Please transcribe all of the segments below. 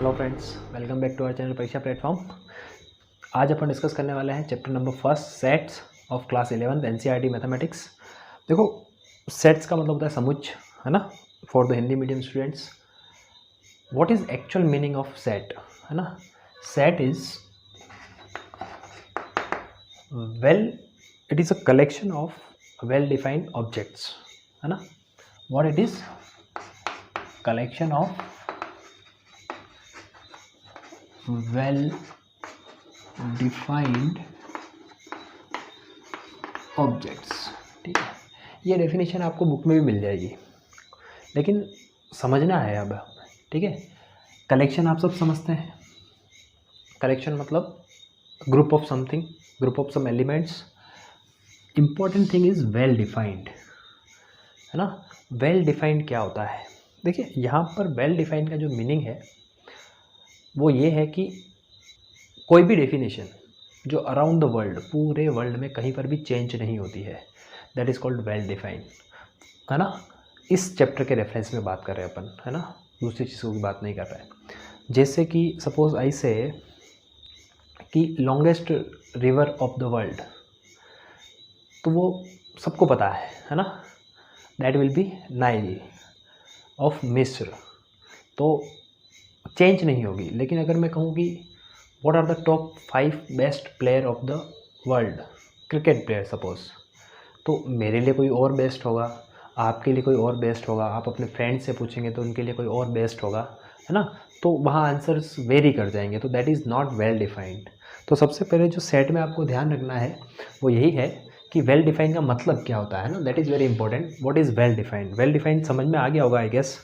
Hello friends, welcome back to our channel Pariksha platform. आज अपन discuss करने वाले हैं chapter number first, sets of class 11 NCERT mathematics. देखो, सेट्स का मतलब होता है समुच्च, है ना, for the Hindi medium students. What is actual meaning of set, है ना? Set is it is a collection of well defined objects, है ना। What it is? Collection of well defined objects. ठीक है, ये डेफिनेशन आपको बुक में भी मिल जाएगी, लेकिन समझना है अब। ठीक है, कलेक्शन आप सब समझते हैं। कलेक्शन मतलब group of something, group of some elements. Important thing is well defined, है ना। वेल डिफाइंड क्या होता है? देखिए, यहाँ पर वेल डिफाइंड का जो मीनिंग है वो ये है कि कोई भी डेफिनेशन जो अराउंड द वर्ल्ड, पूरे वर्ल्ड में कहीं पर भी चेंज नहीं होती है, that is called well defined, है ना। इस चैप्टर के रेफरेंस में बात कर रहे हैं अपन, है ना, दूसरी चीज़ों की बात नहीं कर रहे हैं। जैसे कि सपोज आई से कि longest river of the world, तो वो सबको पता है ना, that will be Nile of मिस्र, तो चेंज नहीं होगी। लेकिन अगर मैं कहूँ कि what are the top 5 best player of the world, cricket player suppose, तो मेरे लिए कोई और बेस्ट होगा, आपके लिए कोई और बेस्ट होगा, आप अपने फ्रेंड से पूछेंगे तो उनके लिए कोई और बेस्ट होगा, है ना। तो वहाँ आंसर्स वेरी कर जाएंगे, तो that is not well defined. तो सबसे पहले जो सेट में आपको ध्यान रखना है वो यही है कि वेल डिफाइंड का मतलब क्या होता है ना, that is very important. What is well defined? Well defined समझ में आ गया होगा आई गेस,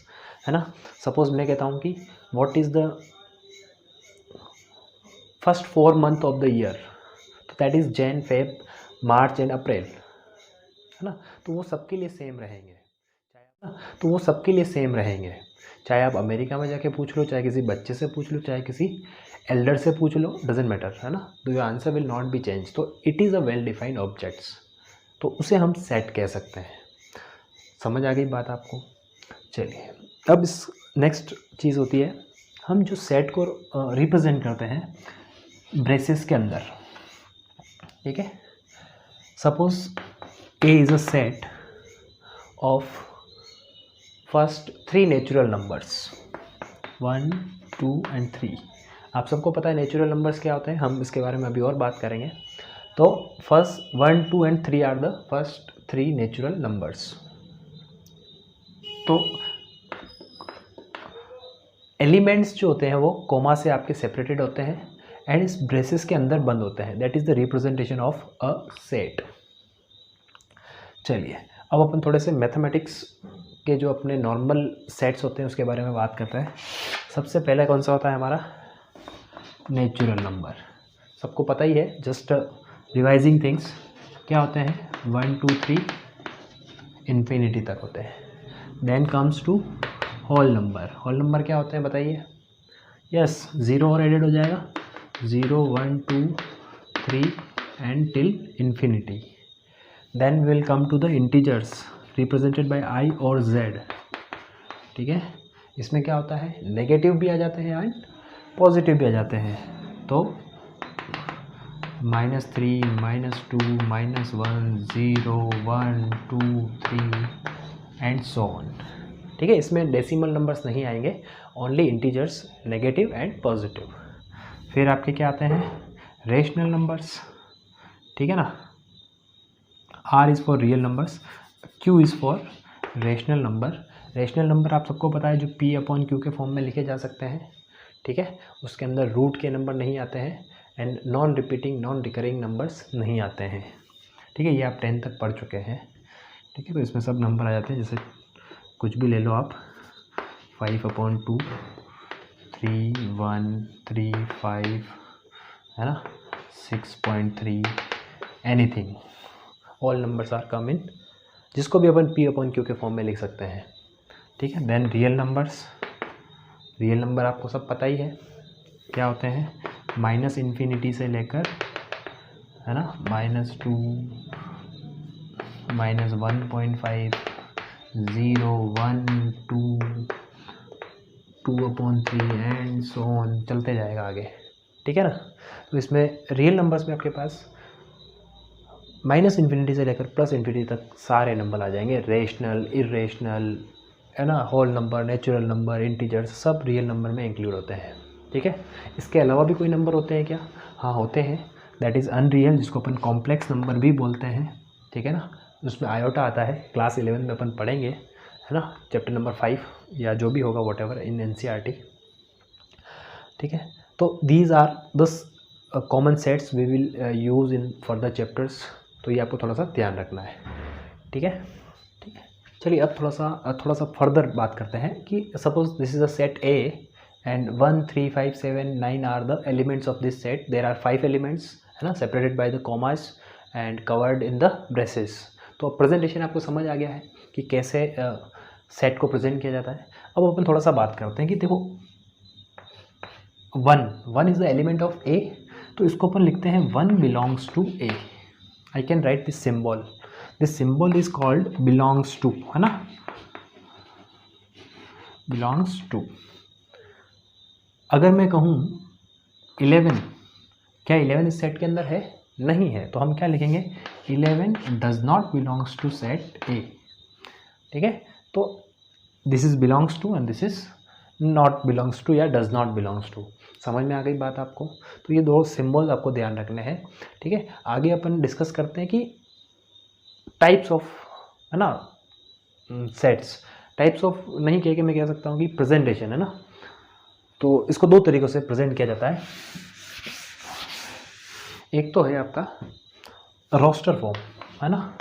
है ना। सपोज मैं कहता हूँ कि what is the first 4 month of the year, तो that is Jan, Feb, March and April, है ना। तो वो सबके लिए सेम रहेंगे, तो वो सबके लिए सेम रहेंगे, चाहे आप अमेरिका में जाके पूछ लो, चाहे किसी बच्चे से पूछ लो, चाहे किसी एल्डर से पूछ लो, डजेंट मैटर, है ना। तो your answer will not be change. तो it is a well defined objects, तो उसे हम सेट कह सकते हैं। समझ आ गई बात आपको? चलिए, अब इस नेक्स्ट चीज़ होती है, हम जो सेट को रिप्रेजेंट करते हैं ब्रेसेस के अंदर। ठीक है, suppose A is a set of first 3 natural numbers 1, 2 and 3। आप सबको पता है नेचुरल नंबर्स क्या होते हैं, हम इसके बारे में अभी और बात करेंगे। तो first 1, 2 and 3 are the first 3 natural numbers. तो एलिमेंट्स जो होते हैं वो कोमा से आपके सेपरेटेड होते हैं एंड इस ब्रेसेस के अंदर बंद होते हैं, that is the representation of a set. चलिए, अब अपन थोड़े से मैथमेटिक्स के जो अपने नॉर्मल सेट्स होते हैं उसके बारे में बात करते हैं। सबसे पहले कौन सा होता है हमारा? Natural number. सबको पता ही है, जस्ट रिवाइजिंग थिंग्स। क्या होते हैं? 1, 2, 3 इन्फिनिटी तक होते हैं। Then comes to whole number. Whole number क्या होते हैं बताइए? यस, ज़ीरो और एडेड हो जाएगा, 0, 1, 2, 3 and till infinity. Then will come to the integers represented by I or Z. ठीक है, इसमें क्या होता है? नेगेटिव भी आ जाते हैं एंड पॉजिटिव भी आ जाते हैं। तो -3, -2, -1, 0, 1, 2, 3 एंड सो ऑन। ठीक है, इसमें डेसिमल नंबर्स नहीं आएंगे, only integers, negative and positive. फिर आपके क्या आते हैं? Rational numbers. ठीक है ना, R is for real numbers, Q is for rational number. Rational number आप सबको पता है जो P/Q के फॉर्म में लिखे जा सकते हैं। ठीक है, उसके अंदर रूट के नंबर नहीं आते हैं and non repeating, non recurring numbers नहीं आते हैं। ठीक है, ये आप 10 तक पढ़ चुके हैं। ठीक है, तो इसमें सब नंबर आ जाते हैं, जैसे कुछ भी ले लो आप, 5/2, 3, 1, 3, 5, है ना, 6.3, एनीथिंग, ऑल नंबर्स आर कम इन, जिसको भी अपन P/Q के फॉर्म में लिख सकते हैं। ठीक है, then real numbers. Real number आपको सब पता ही है क्या होते हैं, -इन्फिनिटी से लेकर, है ना, -2, -1.5, 0, 1, 2, 2/3 एंड सो ऑन चलते जाएगा आगे, ठीक है ना। तो इसमें रियल नंबर्स में आपके पास -∞ से लेकर +∞ तक सारे नंबर आ जाएंगे, रेशनल, इरेशनल, है ना, whole number, natural number, integers, सब रियल नंबर में इंक्लूड होते हैं, ठीक है। इसके अलावा भी कोई नंबर होते हैं क्या? हाँ होते हैं, दैट इज़ अनरियल, जिसको अपन कॉम्प्लेक्स नंबर भी बोलते हैं, ठीक है ना। उसमें आयोटा आता है, क्लास 11 में अपन पढ़ेंगे, है ना, चैप्टर नंबर 5 या जो भी होगा वॉट एवर इन NCERT, ठीक है। तो these are the common sets we will use in further chapters, तो ये आपको थोड़ा सा ध्यान रखना है, ठीक है। ठीक है, चलिए अब थोड़ा सा फर्दर बात करते हैं कि suppose this is a set A and 1 3 5 7 9 are the elements of this set, there are 5 elements, है ना, separated by the commas and covered in the braces. तो प्रेजेंटेशन आपको समझ आ गया है कि कैसे सेट को प्रेजेंट किया जाता है। अब अपन थोड़ा सा बात करते हैं कि देखो 1 is the element of A, तो इसको अपन लिखते हैं 1 belongs to A। I can write this symbol is called belongs to, है ना, बिलोंग्स टू। अगर मैं कहूँ 11, क्या 11 इस सेट के अंदर है? नहीं है, तो हम क्या लिखेंगे? 11 does not belongs to set A, ठीक है। तो this is belongs to and this is not belongs to या डज नॉट बिलोंग्स टू। समझ में आ गई बात आपको? तो ये दो सिम्बल आपको ध्यान रखने हैं, ठीक है। आगे अपन डिस्कस करते हैं कि टाइप्स ऑफ, है ना, सेट्स, टाइप्स ऑफ नहीं कह के मैं कह सकता हूँ कि प्रेजेंटेशन, है ना। तो इसको दो तरीक़ों से प्रेजेंट किया जाता है। एक तो है आपका रोस्टर फॉर्म, है ना,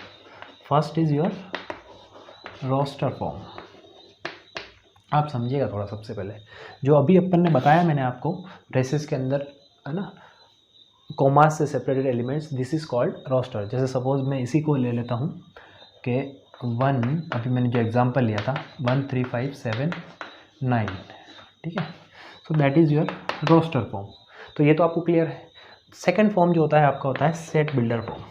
first is your roster form. आप समझिएगा थोड़ा, सबसे पहले जो अभी अपन ने बताया मैंने आपको ब्रेसेस के अंदर, है ना, कॉमास से separated elements, this is called roster. जैसे सपोज मैं इसी को ले लेता हूँ कि 1, अभी मैंने जो एग्जांपल लिया था 1 3 5 7 9, ठीक है। So that is your roster form. तो ये तो आपको क्लियर है। सेकंड फॉर्म जो होता है आपका होता है सेट बिल्डर फॉर्म,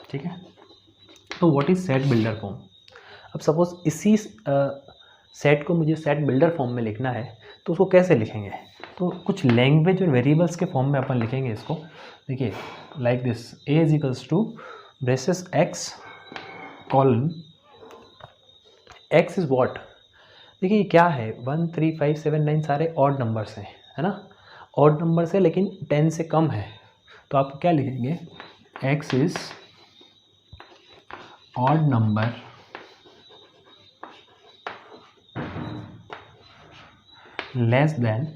ठीक है। तो what is set builder form? अब सपोज इसी सेट को मुझे सेट बिल्डर फॉर्म में लिखना है, तो उसको कैसे लिखेंगे? तो कुछ लैंग्वेज और वेरिएबल्स के फॉर्म में अपन लिखेंगे इसको। देखिए like this, A is equals to braces X colon X is what. देखिए ये क्या है, 1 3 5 7 9 सारे ऑड नंबर्स हैं, है ना, ऑड नंबर्स है लेकिन 10 से कम है, तो आप क्या लिखेंगे? X is odd number less then,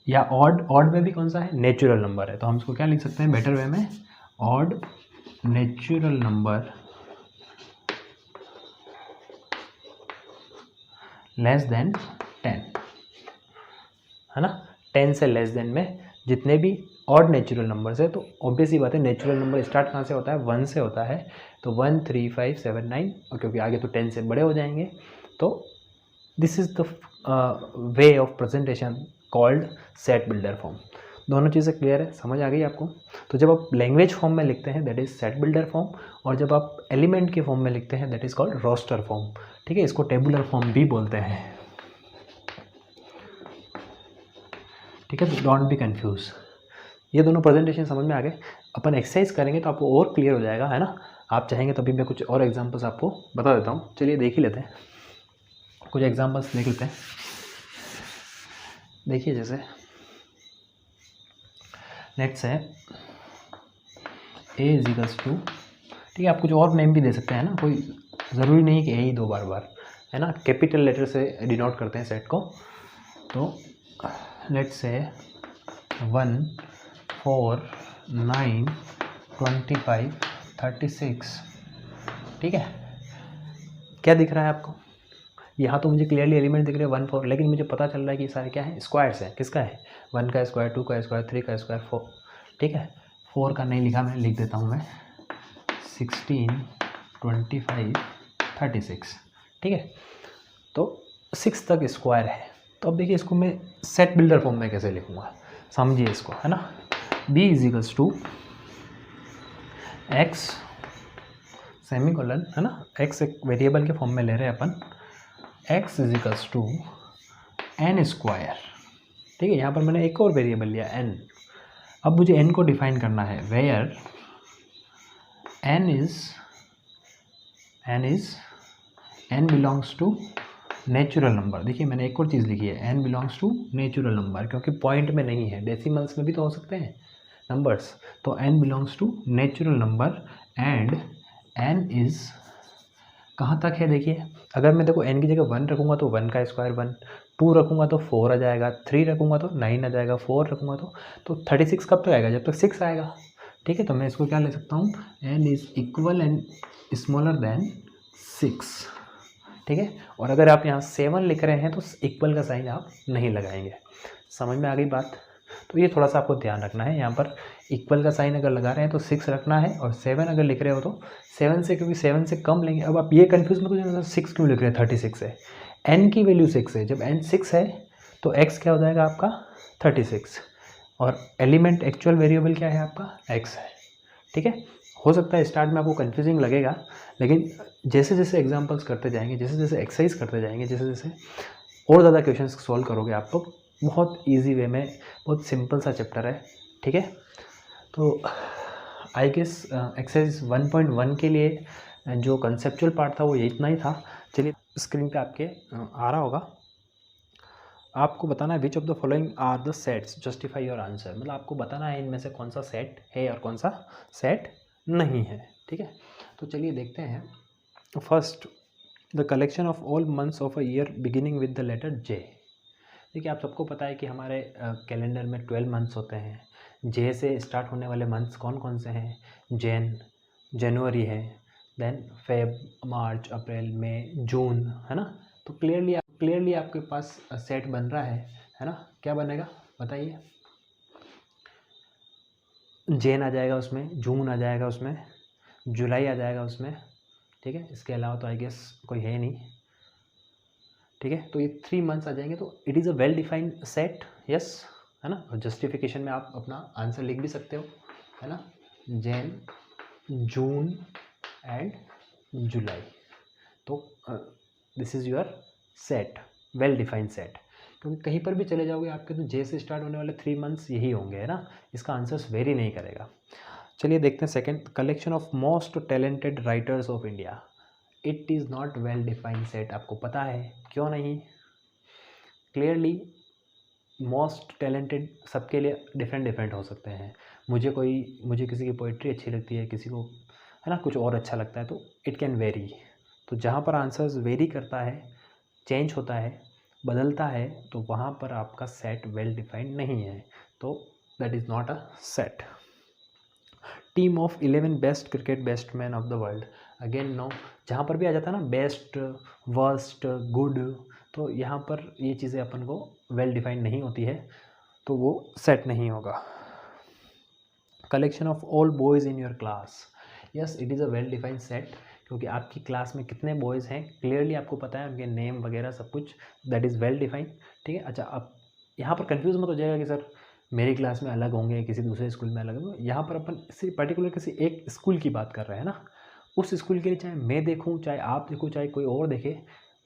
या ऑड में भी कौन सा है? नेचुरल नंबर है, तो हम इसको क्या लिख सकते हैं बेटर वे में? Odd natural number less then 10, है ना। 10 से लेस देन में जितने भी ऑड नेचुरल नंबर्स है, तो ऑब्वियस ही बात है नेचुरल नंबर स्टार्ट कहाँ से होता है? 1 से होता है। तो 1 3 5 7 9, और क्योंकि आगे तो 10 से बड़े हो जाएंगे, तो this is the way of presentation called set builder form. दोनों चीज़ें क्लियर है, समझ आ गई आपको? तो जब आप लैंग्वेज फॉर्म में लिखते हैं that is set builder form, और जब आप एलिमेंट के फॉर्म में लिखते हैं that is called roster form, ठीक है। इसको टेबुलर फॉर्म भी बोलते हैं, ठीक है। तो डोंट बी कंफ्यूज। ये दोनों प्रेजेंटेशन समझ में आ गए। अपन एक्सरसाइज करेंगे तो आपको और क्लियर हो जाएगा, है ना। आप चाहेंगे तो अभी मैं कुछ और एग्जांपल्स आपको बता देता हूँ। चलिए देख ही लेते हैं, कुछ एग्जांपल्स देख लेते हैं। देखिए जैसे let's say A is equals to, ठीक है, आप कुछ और नेम भी दे सकते हैं ना, कोई ज़रूरी नहीं कि A ही दो बार, है ना। कैपिटल लेटर से डिनोट करते हैं सेट को। तो लेट्स से 1 4 9 25 36, ठीक है। क्या दिख रहा है आपको? यहाँ तो मुझे क्लियरली एलिमेंट दिख रहे हैं 1 4, लेकिन मुझे पता चल रहा है कि ये सारे क्या है? स्क्वायर्स हैं। किसका है? 1 का स्क्वायर, 2 का स्क्वायर, 3 का स्क्वायर, 4, ठीक है। 4 का नहीं लिखा, मैं लिख देता हूँ मैं 16 25 36, ठीक है। तो 6 तक स्क्वायर है। तो अब देखिए इसको मैं सेट बिल्डर फॉर्म में कैसे लिखूँगा, समझिए इसको, है ना। B is equals to X semicolon है ना, x एक वेरिएबल के फॉर्म में ले रहे हैं अपन, x equals to n square, ठीक है। यहाँ पर मैंने एक और वेरिएबल लिया n। अब मुझे n को डिफाइन करना है, where n belongs to natural number. देखिए मैंने एक और चीज़ लिखी है, n belongs to natural number, क्योंकि पॉइंट में नहीं है, डेसिमल्स में भी तो हो सकते हैं नंबर्स। तो n belongs to natural number and n is कहाँ तक है। देखिए अगर मैं देखो n की जगह 1 रखूँगा तो 1 का स्क्वायर 1, 2 रखूँगा तो 4 आ जाएगा, 3 रखूँगा तो 9 आ जाएगा, 4 रखूँगा तो 36 कब तक आएगा, जब तक 6 आएगा, ठीक है। तो मैं इसको क्या ले सकता हूँ, n is equal and smaller than 6, ठीक है। और अगर आप यहाँ 7 लिख रहे हैं तो इक्वल का साइन आप नहीं लगाएंगे। समझ में आ गई बात। तो ये थोड़ा सा आपको ध्यान रखना है, यहाँ पर इक्वल का साइन अगर लगा रहे हैं तो 6 रखना है, और 7 अगर लिख रहे हो तो 7 से, क्योंकि 7 से कम लेंगे। अब आप ये कन्फ्यूज़ मत हो जाना 6 क्यों लिख रहे हैं, 36 है, n की वैल्यू 6 है, जब n 6 है तो x क्या हो जाएगा आपका 36, और एलिमेंट एक्चुअल वेरिएबल क्या है आपका x है, ठीक है। हो सकता है स्टार्ट में आपको कन्फ्यूजिंग लगेगा, लेकिन जैसे जैसे एग्जांपल्स करते जाएंगे, जैसे जैसे एक्सरसाइज करते जाएंगे, जैसे जैसे और ज़्यादा क्वेश्चंस सॉल्व करोगे, आपको बहुत इजी वे में, बहुत सिंपल सा चैप्टर है, ठीक है। तो आई गेस एक्सरसाइज 1.1 के लिए जो कंसेप्चुअल पार्ट था वो ये इतना ही था। चलिए स्क्रीन पे आपके आ रहा होगा, आपको बताना है which of the following are the sets, justify your answer. मतलब आपको बताना है इनमें से कौन सा सेट है और कौन सा सेट नहीं है, ठीक है। तो चलिए देखते हैं। First, the collection of all months of a year beginning with the letter J. देखिए आप सबको पता है कि हमारे कैलेंडर में 12 मंथ्स होते हैं, जे से स्टार्ट होने वाले मंथ्स कौन कौन से हैं, जनवरी है, देन फेब, मार्च, अप्रैल, मई, जून, है ना। तो क्लियरली आपके पास सेट बन रहा है ना। क्या बनेगा बताइए, जैन आ जाएगा उसमें, जून आ जाएगा उसमें, जुलाई आ जाएगा उसमें, ठीक है। इसके अलावा तो आई गेस कोई है नहीं, ठीक है। तो ये 3 मंथ्स आ जाएंगे, तो it is a well defined set, yes, है ना। और जस्टिफिकेशन में आप अपना आंसर लिख भी सकते हो, है ना, जैन, जून एंड जुलाई। तो this is your set, well defined set. क्योंकि कहीं पर भी चले जाओगे आपके तो जे से स्टार्ट होने वाले 3 मंथ्स यही होंगे, है ना। इसका आंसर्स वेरी नहीं करेगा। चलिए देखते हैं second, collection of most talented writers of India. It is not well defined set. आपको पता है क्यों नहीं। क्लियरली मोस्ट टैलेंटेड सबके लिए डिफरेंट हो सकते हैं। मुझे किसी की पोइट्री अच्छी लगती है, किसी को, है ना, कुछ और अच्छा लगता है, तो इट कैन वेरी। तो जहाँ पर आंसर्स वेरी करता है, चेंज होता है, बदलता है, तो वहाँ पर आपका सेट वेल डिफाइंड नहीं है, तो that is not a set. Team of 11 best cricket batsman of the world, again no. जहाँ पर भी आ जाता है ना बेस्ट, वर्स्ट, गुड, तो यहाँ पर ये चीज़ें अपन को वेल डिफाइंड नहीं होती है, तो वो सेट नहीं होगा। Collection of all boys in your class, yes it is a well defined set, क्योंकि आपकी क्लास में कितने बॉयज़ हैं क्लियरली आपको पता है, उनके नेम वगैरह सब कुछ, दैट इज़ वेल डिफाइंड, ठीक है। अच्छा, अब यहाँ पर कंफ्यूज मत हो जाएगा कि सर मेरी क्लास में अलग होंगे, किसी दूसरे स्कूल में अलग होंगे। यहाँ पर अपन सिर्फ पर्टिकुलर किसी एक स्कूल की बात कर रहे हैं ना, उस स्कूल के लिए चाहे मैं देखूँ, चाहे आप देखो, चाहे कोई और देखे,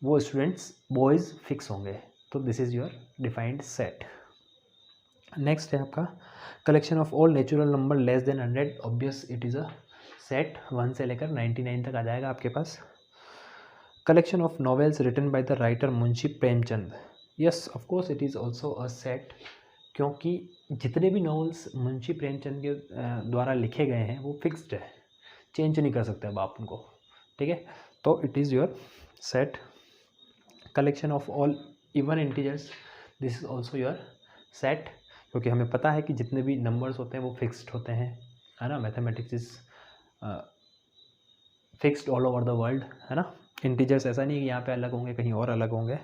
वो स्टूडेंट्स बॉयज़ फिक्स होंगे, तो this is your defined set. Next है आपका collection of all natural number less than 100, obvious it is a set, 1 से लेकर 99 तक आ जाएगा आपके पास। Collection of novels written by the writer Munshi Premchand, yes of course it is also a set, क्योंकि जितने भी नॉवेल्स मुंशी प्रेमचंद के द्वारा लिखे गए हैं वो फिक्स्ड है, चेंज नहीं कर सकते अब आप उनको, ठीक है। तो it is your set. Collection of all even integers, this is also your set, क्योंकि हमें पता है कि जितने भी नंबर्स होते हैं वो फिक्स्ड होते हैं, है ना। Mathematics is fixed all over the world, है ना। इंटीजर्स ऐसा नहीं कि यहाँ पे अलग होंगे, कहीं और अलग होंगे।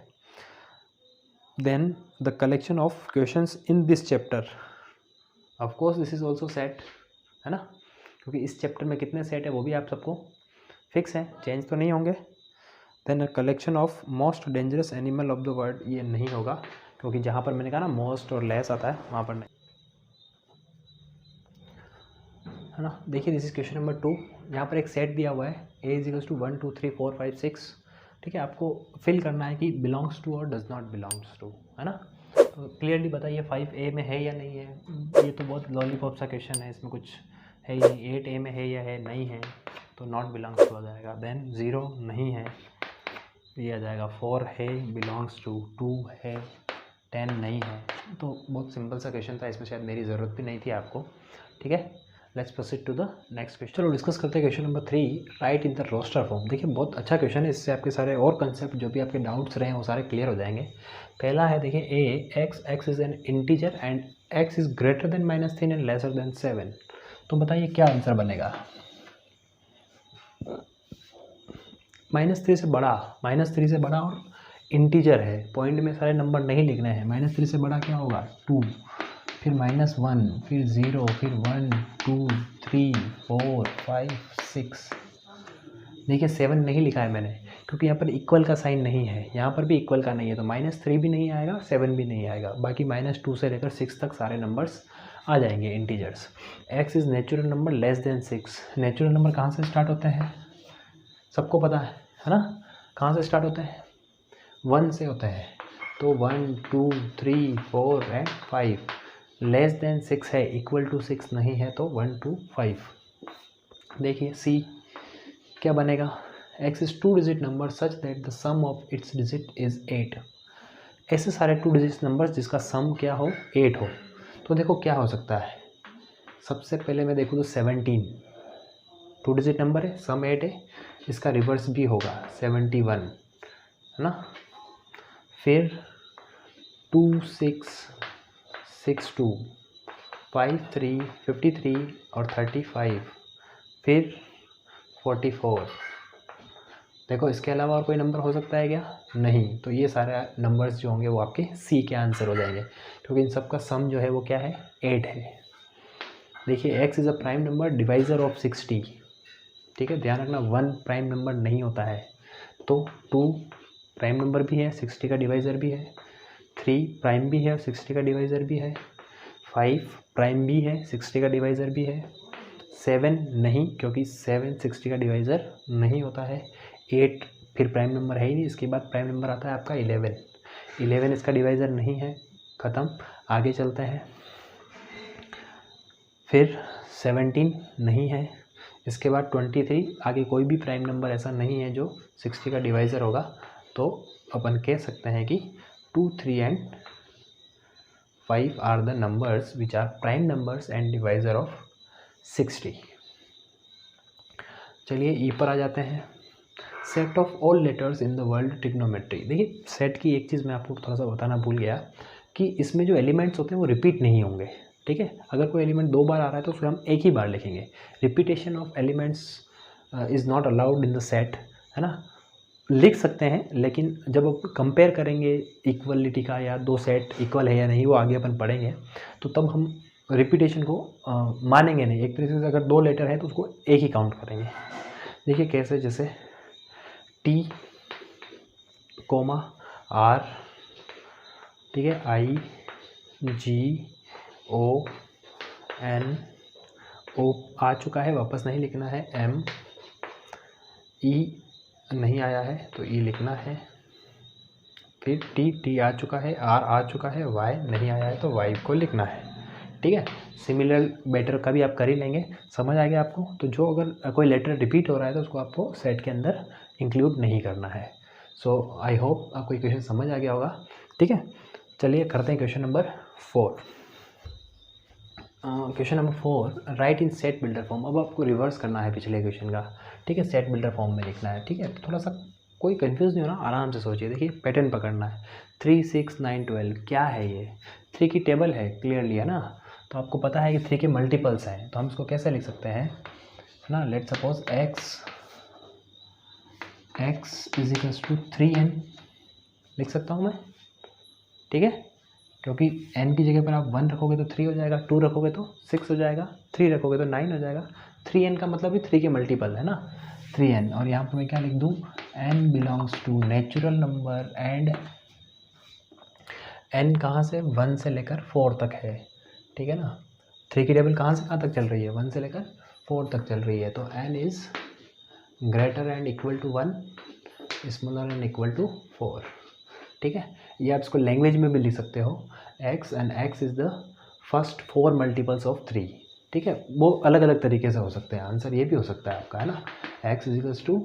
Then the collection of questions in this chapter, of course this is also set, है ना, क्योंकि इस चैप्टर में कितने सेट है वो भी आप सबको फिक्स हैं, चेंज तो नहीं होंगे। Then collection of most dangerous animal of the world, ये नहीं होगा, क्योंकि जहाँ पर मैंने कहा ना मोस्ट और लेस आता है वहाँ पर नहीं, है ना। देखिए दिस इज क्वेश्चन नंबर 2, यहाँ पर एक सेट दिया हुआ है a इजिकल्स टू 1 2 3 4 5 6, ठीक है। आपको फिल करना है कि बिलोंग्स टू और डज नॉट बिलोंग्स टू, है ना। तो क्लियरली बताइए 5a में है या नहीं है। ये तो बहुत लॉलीपॉप सा क्वेश्चन है, इसमें कुछ है ही नहीं। 8a में है या है नहीं है, तो नॉट बिलोंग्स टू आ जाएगा। देन 0 नहीं है, ये आ जाएगा। 4 है, बिलोंग्स टू। 2 है, 10 नहीं है। तो बहुत सिंपल सा क्वेश्चन था, इसमें शायद मेरी ज़रूरत भी नहीं थी आपको, ठीक है। Let's proceed to the next question. चलो डिस्कस करते हैं question number 3, write in the roster form. देखिए बहुत अच्छा क्वेश्चन है, इससे आपके सारे और कंसेप्ट जो भी आपके डाउट्स रहे हैं वो सारे क्लियर हो जाएंगे। पहला है देखिए x is an integer and x is greater than -3 and lesser than 7। तो बताइए क्या आंसर बनेगा। -3 से बड़ा और इंटीजर है, पॉइंट में सारे नंबर नहीं लिखने हैं। -3 से बड़ा क्या होगा 2, फिर -1, फिर 0, फिर 1 2 3 4 5 6। देखिए 7 नहीं लिखा है मैंने, क्योंकि यहाँ पर इक्वल का साइन नहीं है, यहाँ पर भी इक्वल का नहीं है, तो -3 भी नहीं आएगा, 7 भी नहीं आएगा। बाकी -2 से लेकर 6 तक सारे नंबर्स आ जाएंगे integers. X is natural number less then 6। Natural number कहाँ से स्टार्ट होते हैं, सबको पता है ना। कहाँ से स्टार्ट होते हैं, 1 से होते हैं। तो 1 2 3 4 एंड 5। लेस देन 6 है, इक्वल टू 6 नहीं है, तो 1 2 5। देखिए सी क्या बनेगा, x is 2 digit number such that the sum of its digit is 8। ऐसे सारे 2 डिजिट नंबर्स जिसका सम क्या हो 8 हो। तो देखो क्या हो सकता है, सबसे पहले मैं देखूँ तो 17 2 डिजिट नंबर है, सम 8 है, इसका रिवर्स भी होगा 71, है ना। फिर 2 6 6 2 5 3 53 और 35, फिर 44। देखो इसके अलावा और कोई नंबर हो सकता है क्या, नहीं। तो ये सारे नंबर्स जो होंगे वो आपके सी के आंसर हो जाएंगे, क्योंकि इन सब का सम जो है वो क्या है 8 है। देखिए x is a prime number divisor of 60, ठीक है। ध्यान रखना 1 प्राइम नंबर नहीं होता है, तो 2 प्राइम नंबर भी है, 60 का डिवाइज़र भी है। 3 प्राइम भी है और 60 का डिवाइज़र भी है। 5 प्राइम भी है, 60 का डिवाइज़र भी है। 7 नहीं, क्योंकि 7 60 का डिवाइज़र नहीं होता है। 8 फिर प्राइम नंबर है ही नहीं, इसके बाद प्राइम नंबर आता है आपका 11 इसका डिवाइज़र नहीं है, ख़त्म। आगे चलते हैं, फिर 17 नहीं है, इसके बाद 23। आगे कोई भी प्राइम नंबर ऐसा नहीं है जो 60 का डिवाइज़र होगा, तो अपन कह सकते हैं कि 2 3 and 5 are the numbers which are prime numbers and divisor of 60। चलिए ई पर आ जाते हैं, set of all letters in the world trigonometry. देखिए सेट की एक चीज़ मैं आपको थोड़ा सा बताना भूल गया, कि इसमें जो एलिमेंट्स होते हैं वो रिपीट नहीं होंगे, ठीक है। अगर कोई एलिमेंट 2 बार आ रहा है तो फिर हम एक ही बार लिखेंगे। Repetition of elements is not allowed in the set, है ना। लिख सकते हैं, लेकिन जब आप कंपेयर करेंगे इक्वलिटी का, या 2 सेट इक्वल है या नहीं वो आगे अपन पढ़ेंगे, तो तब हम रिपीटेशन को मानेंगे नहीं। एक तरीके से अगर 2 लेटर है तो उसको एक ही काउंट करेंगे। देखिए कैसे, जैसे T, R, ठीक है, I G O N O आ चुका है, वापस नहीं लिखना है। M E नहीं आया है तो E लिखना है। फिर T आ चुका है, R आ चुका है, Y नहीं आया है तो Y को लिखना है, ठीक है। सिमिलर बेटर का भी आप कर ही लेंगे, समझ आ गया आपको। तो जो अगर कोई लेटर रिपीट हो रहा है तो उसको आपको सेट के अंदर इंक्लूड नहीं करना है। सो आई होप आपको ये क्वेश्चन समझ आ गया होगा, ठीक है। चलिए करते हैं question number 4। Question number 4, right इन सेट बिल्डर फॉर्म। अब आपको रिवर्स करना है पिछले क्वेश्चन का, ठीक है। सेट बिल्डर फॉर्म में लिखना है, ठीक है। तो थोड़ा सा कोई कंफ्यूज नहीं होना, आराम से सोचिए। देखिए पैटर्न पकड़ना है, 3 6 9 12 क्या है ये, 3 की टेबल है क्लियरली, है ना। तो आपको पता है कि 3 के मल्टीपल्स हैं, तो हम इसको कैसे लिख सकते हैं, है ना। Let suppose x is equals to 3n लिख सकता हूँ मैं, ठीक है। क्योंकि n की जगह पर आप 1 रखोगे तो 3 हो जाएगा, 2 रखोगे तो 6 हो जाएगा, 3 रखोगे तो 9 हो जाएगा। 3n का मतलब भी 3 के मल्टीपल है ना, 3n। और यहाँ पर मैं क्या लिख दूँ, n belongs to natural number and n कहाँ से 1 से लेकर 4 तक है, ठीक है ना। 3 की टेबल कहाँ से कहाँ तक चल रही है, 1 से लेकर 4 तक चल रही है, तो n is greater and equal to 1, smaller and equal to 4। ठीक है, ये आप इसको लैंग्वेज में भी लिख सकते हो, x and x is the first 4 multiples of 3। ठीक है, वो अलग अलग तरीके से हो सकते हैं, आंसर ये भी हो सकता है आपका, है ना, x equals to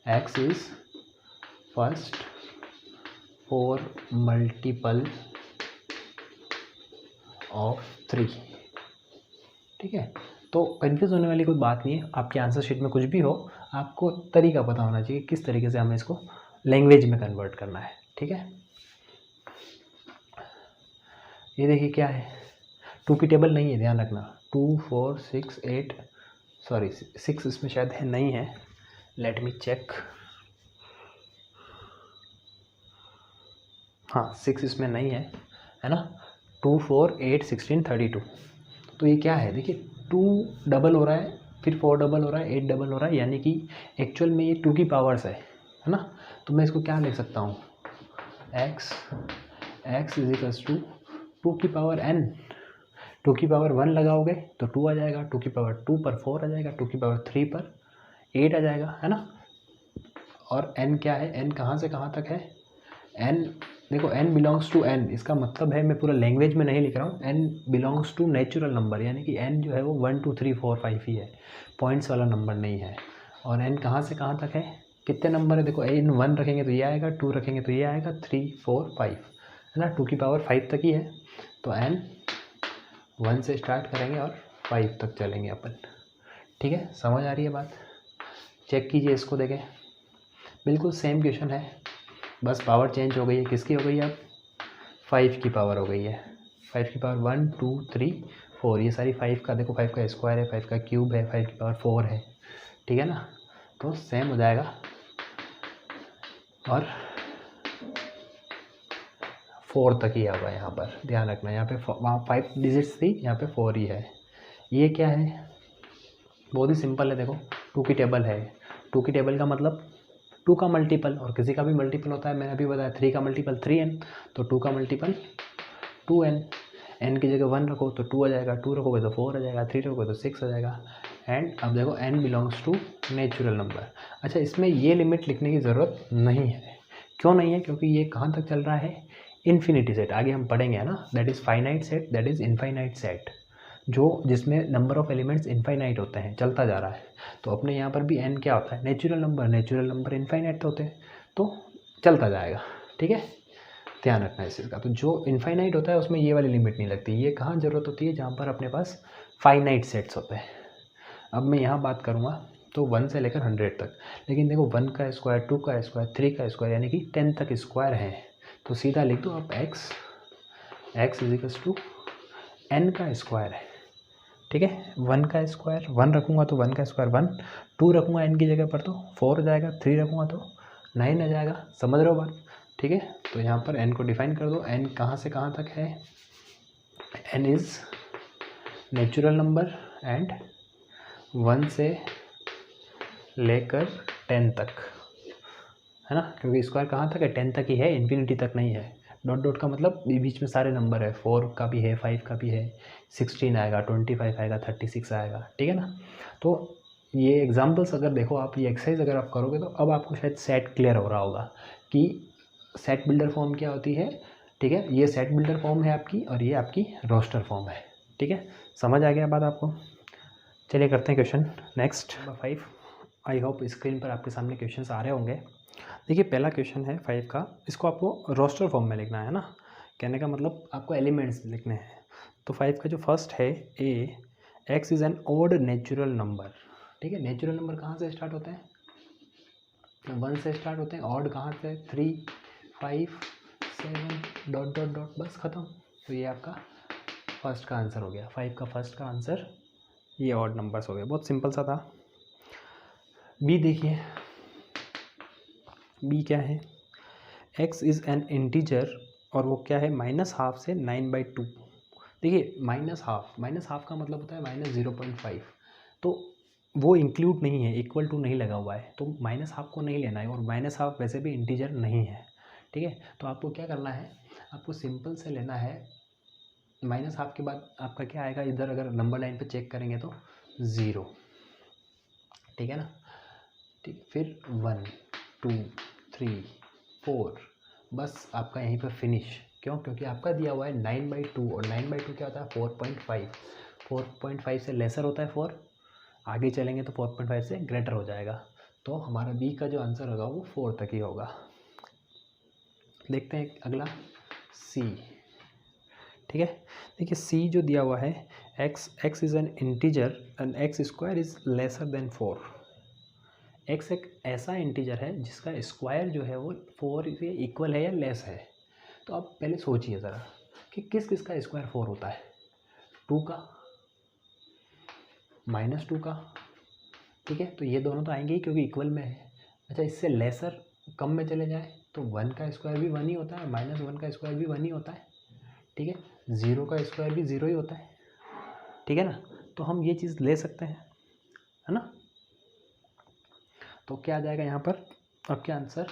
x is first 4 multiple of 3। ठीक है, तो कन्फ्यूज़ होने वाली कोई बात नहीं है, आपके आंसर शीट में कुछ भी हो, आपको तरीका पता होना चाहिए किस तरीके से हमें इसको लैंग्वेज में कन्वर्ट करना है। ठीक है, ये देखिए क्या है, 2 की टेबल नहीं है, ध्यान रखना, 2 4 6 8, सॉरी 6 इसमें शायद है, नहीं है, लेट मी चेक, हाँ 6 इसमें नहीं है ना, 2 4 8 16 32। तो ये क्या है, देखिए 2 डबल हो रहा है, फिर 4 डबल हो रहा है, 8 डबल हो रहा है, यानी कि एक्चुअल में ये 2 की पावर्स है ना। तो मैं इसको क्या लिख सकता हूँ, x इजिकल्स टू 2 की पावर n, 2 की पावर 1 लगाओगे तो 2 आ जाएगा, 2 की पावर 2 पर 4 आ जाएगा, 2 की पावर 3 पर 8 आ जाएगा, है ना। और n क्या है, n कहाँ से कहाँ तक है, n देखो n बिलोंग्स टू n, इसका मतलब है, मैं पूरा लैंग्वेज में नहीं लिख रहा हूँ, n belongs to natural number, यानी कि n जो है वो 1 2 3 4 5 ही है, पॉइंट्स वाला नंबर नहीं है। और n कहाँ से कहाँ तक है, कितने नंबर है, देखो n 1 रखेंगे तो ये आएगा, 2 रखेंगे तो ये आएगा, 3 4 5, है ना, 2 की पावर 5 तक ही है। तो n 1 से स्टार्ट करेंगे और 5 तक चलेंगे अपन। ठीक है, समझ आ रही है बात, चेक कीजिए इसको, देखें बिल्कुल सेम क्वेश्चन है, बस पावर चेंज हो गई है, किसकी हो गई है अब, 5 की पावर हो गई है, 5 की पावर 1 2 3 4, ये सारी 5 का, देखो 5 का स्क्वायर है, 5 का क्यूब है, 5 की पावर 4 है। ठीक है ना, तो सेम हो जाएगा, और 4 तक ही होगा यहाँ पर, ध्यान रखना, यहाँ पे वहाँ 5 डिजिट्स थी, यहाँ पे 4 ही है। ये क्या है, बहुत ही सिंपल है, देखो 2 की टेबल है, 2 की टेबल का मतलब 2 का मल्टीपल, और किसी का भी मल्टीपल होता है, मैंने अभी बताया 3 का मल्टीपल 3n, तो 2 का मल्टीपल 2n, n की जगह 1 रखो तो 2 आ जाएगा, 2 रखोगे तो 4 आ जाएगा, 3 रखोगे तो 6 आ जाएगा। एंड अब देखो n belongs to natural number. अच्छा, इसमें ये लिमिट लिखने की ज़रूरत नहीं है, क्यों नहीं है, क्योंकि ये कहाँ तक चल रहा है, इन्फिनिटी सेट, आगे हम पढ़ेंगे, है ना, that is finite set, that is infinite set, जो जिसमें नंबर ऑफ एलिमेंट्स इनफाइनाइट होते हैं, चलता जा रहा है। तो अपने यहाँ पर भी n क्या होता है, natural number, natural number infinite होते हैं, तो चलता जाएगा। ठीक है, ध्यान रखना इस चीज़ का। तो जो इनफाइनाइट होता है उसमें ये वाली लिमिट नहीं लगती, ये कहाँ ज़रूरत होती है, जहाँ पर अपने पास फाइनाइट सेट्स होते हैं। अब मैं यहाँ बात करूँगा तो 1 से लेकर 100 तक, लेकिन देखो 1 का स्क्वायर, 2 का स्क्वायर, 3 का स्क्वायर, यानी कि 10 तक स्क्वायर है, तो सीधा लिख दो आप x इजिकल्स टू n का स्क्वायर है। ठीक है, 1 का स्क्वायर, 1 रखूँगा तो 1 का स्क्वायर 1, 2 रखूँगा n की जगह पर तो 4 हो जाएगा, 3 रखूँगा तो 9 आ जाएगा, समझ रहे हो बात। ठीक है, तो यहाँ पर n को डिफाइन कर दो, n कहाँ से कहाँ तक है, n is natural number and 1 से लेकर 10 तक, है ना, क्योंकि स्क्वायर कहाँ तक है, 10 तक ही है, इन्फिनिटी तक नहीं है। डॉट डॉट का मतलब बीच में सारे नंबर है, 4 का भी है, 5 का भी है, 16 आएगा, 25 आएगा, 36 आएगा। ठीक है ना, तो ये एग्जांपल्स अगर देखो आप, ये एक्सरसाइज अगर आप करोगे तो अब आपको शायद सेट क्लियर हो रहा होगा कि सेट बिल्डर फॉर्म क्या होती है। ठीक है, ये सेट बिल्डर फॉर्म है आपकी, और ये आपकी रोस्टर फॉर्म है। ठीक है, समझ आ गया बात आपको। चलिए करते हैं question next, number 5। I hope screen पर आपके सामने क्वेश्चन आ रहे होंगे। देखिए पहला क्वेश्चन है 5 का, इसको आपको रोस्टर फॉर्म में लिखना है ना, कहने का मतलब आपको एलिमेंट्स लिखने हैं। तो 5 का जो फर्स्ट है ए, x is an odd natural number. ठीक है, नेचुरल नंबर कहाँ से स्टार्ट होते हैं, 1 से स्टार्ट होते हैं, ऑड कहाँ से, 3 5 7 डॉट डॉट डॉट, बस ख़त्म। तो ये आपका फर्स्ट का आंसर हो गया, 5 का फर्स्ट का आंसर ये ऑड नंबर्स हो गए, बहुत सिंपल सा था। बी देखिए, बी क्या है, x इज़ एन इंटीजर, और वो क्या है, -½ से 9/2। देखिए माइनस हाफ का मतलब होता है -0.5, तो वो इंक्लूड नहीं है, इक्वल टू नहीं लगा हुआ है, तो -½ को नहीं लेना है, और -½ वैसे भी इंटीजर नहीं है। ठीक है, तो आपको क्या करना है, आपको सिंपल से लेना है माइनस हाफ के बाद आपका क्या आएगा, इधर अगर नंबर लाइन पे चेक करेंगे तो 0, ठीक है ना। ठीक, फिर 1 2 3 4, बस आपका यहीं पर फिनिश। क्यों? क्योंकि आपका दिया हुआ है 9/2 और 9/2 क्या होता है 4.5, 4.5 से लेसर होता है 4, आगे चलेंगे तो 4.5 से ग्रेटर हो जाएगा। तो हमारा बी का जो आंसर होगा वो 4 तक ही होगा। देखते हैं अगला सी, ठीक है। देखिए सी जो दिया हुआ है x is an integer and x square is lesser than 4। x एक ऐसा इंटीजर है जिसका स्क्वायर जो है वो 4 से इक्वल है या लेस है। तो आप पहले सोचिए ज़रा कि किस किस का स्क्वायर 4 होता है, 2 का, -2 का, ठीक है। तो ये दोनों तो आएंगे ही क्योंकि इक्वल में है। अच्छा, इससे लेसर कम में चले जाए तो 1 का स्क्वायर भी 1 ही होता है, -1 का स्क्वायर भी 1 ही होता है, ठीक है। 0 का स्क्वायर भी 0 ही होता है, ठीक है ना। तो हम ये चीज़ ले सकते हैं, है ना। तो क्या आ जाएगा यहाँ पर, अब क्या आंसर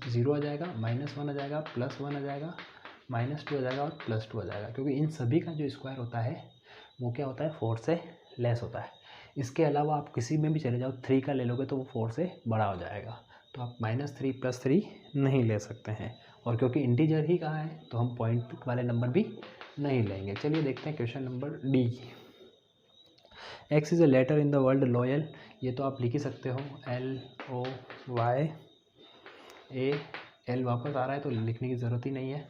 0 आ जाएगा, -1 आ जाएगा, +1 आ जाएगा, -2 आ जाएगा और +2 आ जाएगा, क्योंकि इन सभी का जो स्क्वायर होता है वो क्या होता है 4 से लेस होता है। इसके अलावा आप किसी में भी चले जाओ 3 का ले लोगे तो वो 4 से बड़ा हो जाएगा। तो आप -3 +3 नहीं ले सकते हैं, और क्योंकि इंटीजर ही कहा है तो हम पॉइंट वाले नंबर भी नहीं लेंगे। चलिए देखते हैं question number D. X is a letter in the world loyal, ये तो आप लिख ही सकते हो, LOY A, L वापस आ रहा है तो लिखने की ज़रूरत ही नहीं है,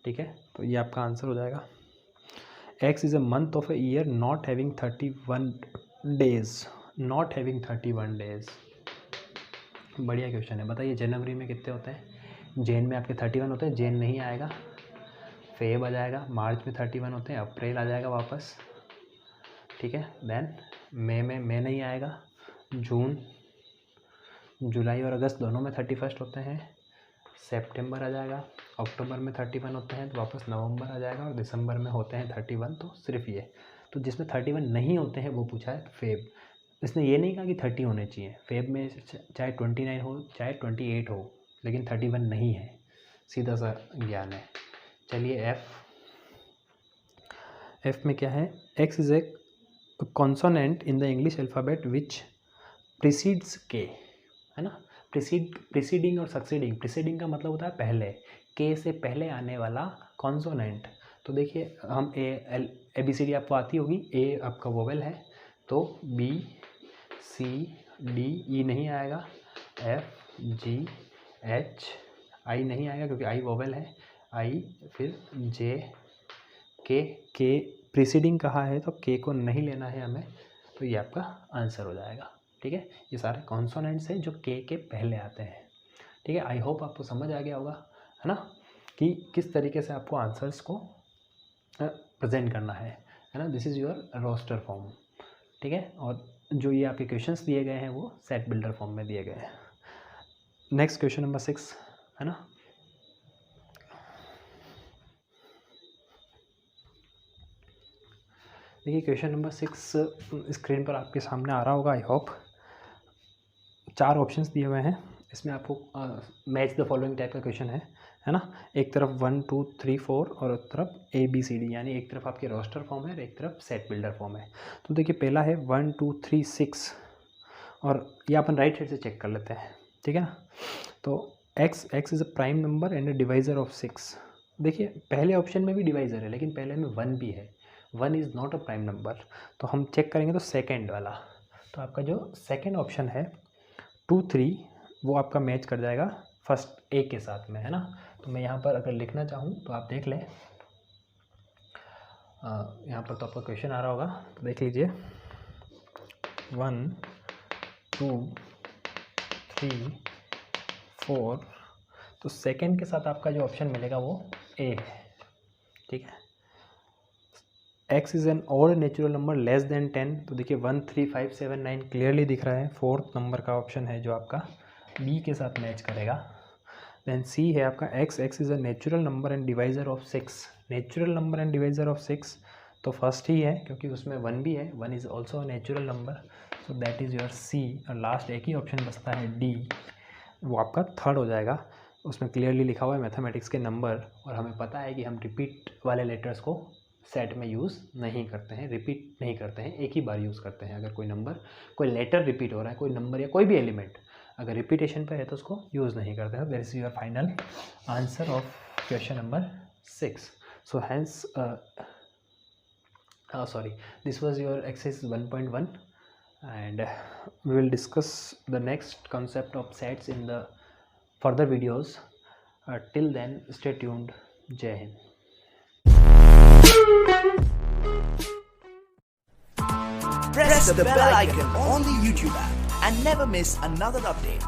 ठीक है। तो ये आपका आंसर हो जाएगा। X is a month of a year not having 31 days, not having 31 days. बढ़िया क्वेश्चन है। बताइए जनवरी में कितने होते हैं, जैन में आपके 31 होते हैं, जैन नहीं आएगा, फेब आ जाएगा, मार्च में 31 होते हैं, अप्रैल आ जाएगा वापस, ठीक है। देन मई में मई नहीं आएगा, जून, जुलाई और अगस्त दोनों में 31 होते हैं, सितंबर आ जाएगा, अक्टूबर में 31 होते हैं तो वापस नवंबर आ जाएगा, और दिसंबर में होते हैं 31, तो सिर्फ ये। तो जिसमें 31 नहीं होते हैं वो पूछा है फेब। इसने ये नहीं कहा कि 30 होने चाहिए, फेब में चाहे 29 हो चाहे 28 हो, लेकिन 31 नहीं है, सीधा सा ज्ञान है। चलिए एफ में क्या है, x is a consonant in the English alphabet which precedes के, है ना। प्रीसीडिंग और सक्सीडिंग, प्रीसीडिंग का मतलब होता है पहले, के से पहले आने वाला कॉन्सोनेंट। तो देखिए हम ABCD आपको आती होगी, ए आपका वोवेल है तो B C D E नहीं आएगा, F G H I नहीं आएगा क्योंकि I वोवेल है, I फिर J के प्रीसीडिंग कहा है तो के को नहीं लेना है हमें, तो ये आपका आंसर हो जाएगा, ठीक है। ये सारे कॉन्सोनेंट्स हैं जो के पहले आते हैं, ठीक है। आई होप आपको समझ आ गया होगा, है ना, कि किस तरीके से आपको आंसर्स को प्रेजेंट करना है ना। This is your roster form, ठीक है। और जो ये आपके क्वेश्चंस दिए गए हैं वो सेट बिल्डर फॉर्म में दिए गए हैं। नेक्स्ट क्वेश्चन नंबर 6, है ना। देखिए क्वेश्चन नंबर 6 स्क्रीन पर आपके सामने आ रहा होगा, आई होप। 4 ऑप्शंस दिए हुए हैं, इसमें आपको मैच द फॉलोइंग टाइप का क्वेश्चन है ना। एक तरफ 1 2 3 4 और एक तरफ ABCD, यानी एक तरफ आपके रोस्टर फॉर्म है और एक तरफ सेट बिल्डर फॉर्म है। तो देखिए पहला है 1 2 3 6, और ये अपन राइट साइड से चेक कर लेते हैं, ठीक है ना। तो x is a prime number and a divisor of 6। देखिए पहले ऑप्शन में भी डिवाइज़र है लेकिन पहले में 1 भी है, 1 is not a prime number. तो हम चेक करेंगे तो सेकेंड वाला, तो आपका जो सेकेंड ऑप्शन है 2 3 वो आपका मैच कर जाएगा फर्स्ट ए के साथ में, है ना। तो मैं यहाँ पर अगर लिखना चाहूँ तो आप देख लें, यहाँ पर तो आपका क्वेश्चन आ रहा होगा, तो देख लीजिए 1 2 3 4, तो सेकेंड के साथ आपका जो ऑप्शन मिलेगा वो ए है, ठीक है। x is an odd natural number less then 10, तो देखिए 1 3 5 7 9 क्लियरली दिख रहा है, फोर्थ नंबर का ऑप्शन है जो आपका बी के साथ मैच करेगा। देन सी है आपका x is a natural number and divisor of 6, natural number and divisor of 6 तो फर्स्ट ही है क्योंकि उसमें 1 भी है, 1 is also a natural number, so that is your C. और लास्ट एक ही ऑप्शन बचता है डी, वो आपका थर्ड हो जाएगा। उसमें क्लियरली लिखा हुआ है मैथमेटिक्स के नंबर, और हमें पता है कि हम रिपीट वाले लेटर्स को सेट में यूज़ नहीं करते हैं, रिपीट नहीं करते हैं, एक ही बार यूज़ करते हैं। अगर कोई नंबर, कोई लेटर रिपीट हो रहा है, कोई नंबर या कोई भी एलिमेंट अगर रिपीटेशन पे है तो उसको यूज़ नहीं करते हैं। This is your final answer of question number 6. So hence sorry, this was your exercise 1.1 and we will discuss the next concept of sets in the further videos. Till then, stay tuned. Jai Hind. Press the bell icon on the YouTube app and never miss another update.